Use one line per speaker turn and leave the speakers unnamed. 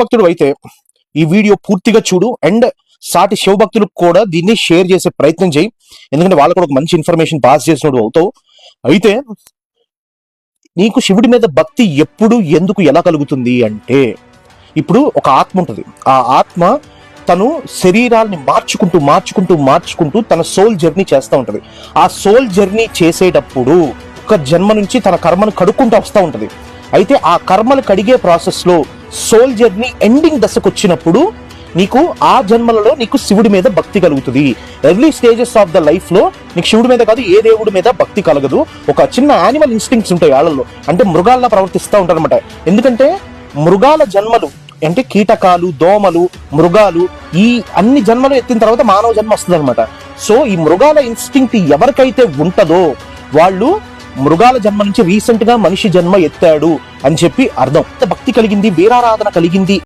భక్తుడు అయితే ఈ వీడియో పూర్తిగా చూడు అండ్ సాటి శివభక్తులకు కూడా దీన్ని షేర్ చేసే ప్రయత్నం చేయి. ఎందుకంటే వాళ్ళు కూడా ఒక మంచి ఇన్ఫర్మేషన్ పాస్ చేసినట్టు అవుతావు. అయితే నీకు శివుడి మీద భక్తి ఎప్పుడు ఎందుకు ఎలా కలుగుతుంది అంటే, ఇప్పుడు ఒక ఆత్మ ఉంటుంది. ఆ ఆత్మ తను శరీరాల్ని మార్చుకుంటూ తన సోల్ జర్నీ చేస్తూ ఉంటది. ఆ సోల్ జర్నీ చేసేటప్పుడు ఒక జన్మ నుంచి తన కర్మను కడుక్కుంటూ వస్తూ ఉంటది. అయితే ఆ కర్మలు కడిగే ప్రాసెస్ లో సోల్ జర్నీ ఎండింగ్ దశకు వచ్చినప్పుడు నీకు ఆ జన్మలలో నీకు శివుడి మీద భక్తి కలుగుతుంది. Early stages of the life లో నీకు శివుడి మీద కాదు ఏ దేవుడి మీద భక్తి కలగదు. ఒక చిన్న యానిమల్ ఇన్స్టింక్ట్స్ ఉంటాయి వాళ్ళలో, అంటే మృగాల్లా ప్రవర్తిస్తూ ఉంటారు అనమాట. ఎందుకంటే మృగాల జన్మలు అంటే కీటకాలు, దోమలు, మృగాలు ఈ అన్ని జన్మలు ఎత్తిన తర్వాత మానవ జన్మ వస్తుంది అనమాట. సో ఈ మృగాల ఇన్స్టింక్ట్ ఎవరికైతే ఉంటదో వాళ్ళు మృగాల జన్మ నుంచి రీసెంట్ గా మనిషి జన్మ ఎత్తాడు అని చెప్పి అర్థం. భక్తి కలిగింది, వీరారాధన కలిగింది